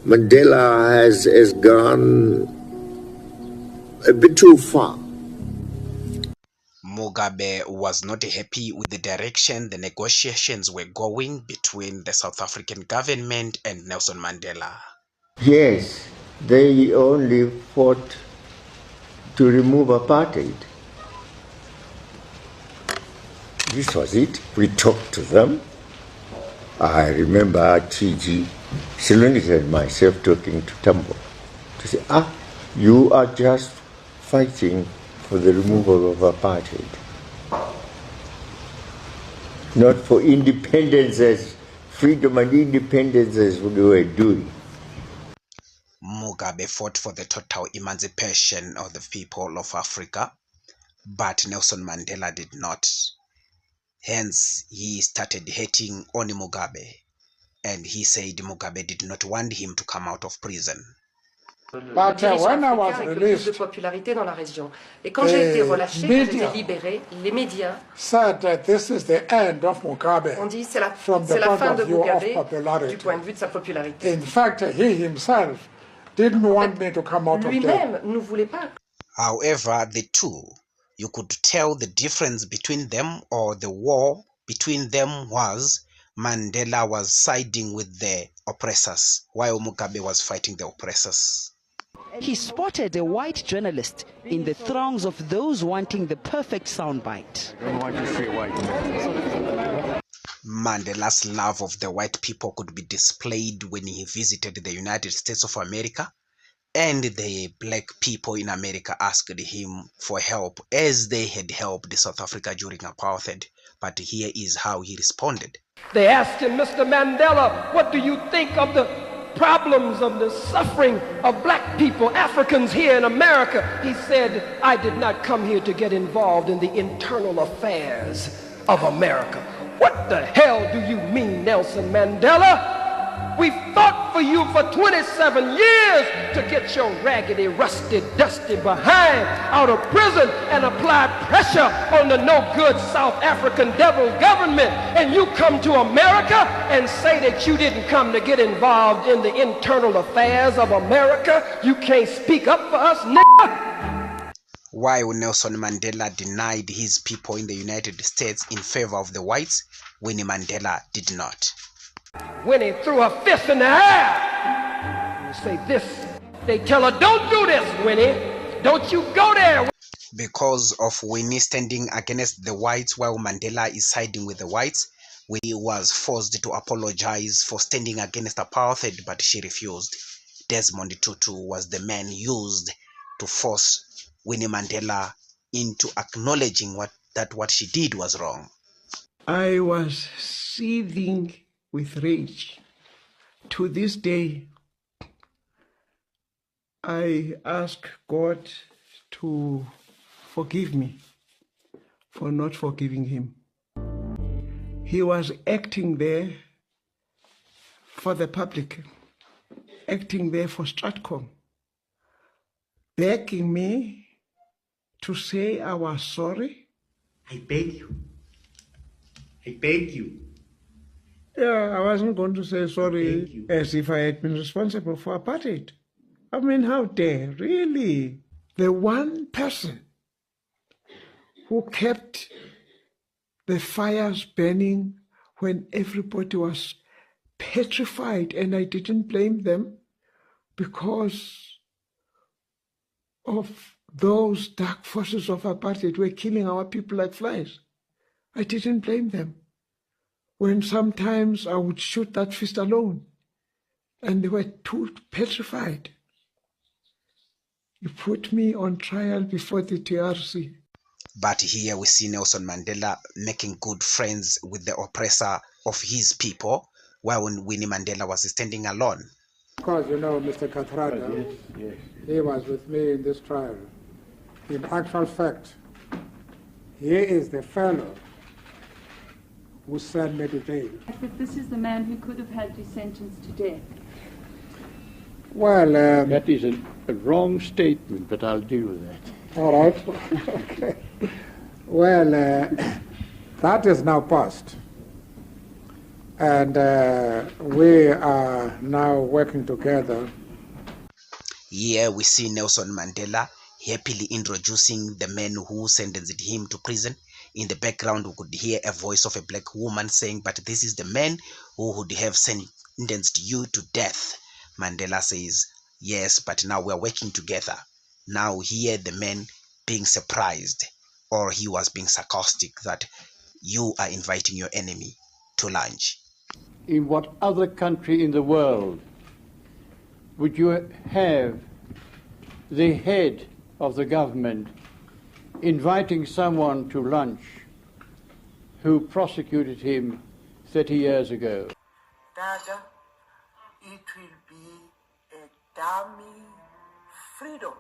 Mandela has gone a bit too far. Mugabe was not happy with the direction the negotiations were going between the South African government and Nelson Mandela. Yes, they only fought to remove apartheid. This was it. We talked to them. I remember TG Silungisa and myself talking to Tambo to say, you are just fighting for the removal of apartheid, not for independence as freedom and independence as we were doing. Mugabe fought for the total emancipation of the people of Africa, but Nelson Mandela did not. Hence, he started hating on Mugabe, and he said Mugabe did not want him to come out of prison. But when I was released, said that this is the end of Mugabe from the point of view of popularity. In fact, he himself didn't want me to come out of jail. However, the two, you could tell the difference between them, or the war between them, was Mandela was siding with the oppressors, while Mugabe was fighting the oppressors. He spotted a white journalist in the throngs of those wanting the perfect soundbite. I don't want to say white. Mandela's love of the white people could be displayed when he visited the United States of America, and the black people in America asked him for help, as they had helped South Africa during apartheid. But here is how he responded. They asked him, Mr. Mandela, what do you think of the problems of the suffering of black people, Africans here in America? He said, I did not come here to get involved in the internal affairs of America. What the hell do you mean, Nelson Mandela? We fought for you for 27 years to get your raggedy, rusty, dusty behind out of prison and apply pressure on the no-good South African devil government. And you come to America and say that you didn't come to get involved in the internal affairs of America? You can't speak up for us, nigga? While Nelson Mandela denied his people in the United States in favor of the whites, Winnie Mandela did not. Winnie threw her fist in the air and say this. They tell her, don't do this, Winnie. Don't you go there. Because of Winnie standing against the whites while Mandela is siding with the whites, Winnie was forced to apologize for standing against apartheid, but she refused. Desmond Tutu was the man used to force Winnie Mandela into acknowledging what she did was wrong. I was seething with rage. To this day, I ask God to forgive me for not forgiving him. He was acting there for the public, acting there for Stratcom, begging me to say I was sorry. I beg you. I beg you. Yeah, I wasn't going to say sorry as if I had been responsible for apartheid. I mean, how dare, really? The one person who kept the fires burning when everybody was petrified, and I didn't blame them because of those dark forces of apartheid were killing our people like flies. I didn't blame them. When sometimes I would shoot that fist alone, and they were too petrified. You put me on trial before the TRC. But here we see Nelson Mandela making good friends with the oppressor of his people, while Winnie Mandela was standing alone. Because you know, Mr. Kathrada, yes. He was with me in this trial. In actual fact, he is the fellow who sent me to jail. This is the man who could have had you sentenced to death. Well, that is a wrong statement, but I'll deal with that. All right. Okay. Well, that is now past. And we are now working together. Here we see Nelson Mandela happily introducing the men who sentenced him to prison. In the background, we could hear a voice of a black woman saying, "But this is the man who would have sentenced you to death." Mandela says, "Yes, but now we're working together." Now here the man being surprised, or he was being sarcastic, that you are inviting your enemy to lunch. In what other country in the world would you have the head of the government inviting someone to lunch who prosecuted him 30 years ago? Dada, it will be a dummy freedom.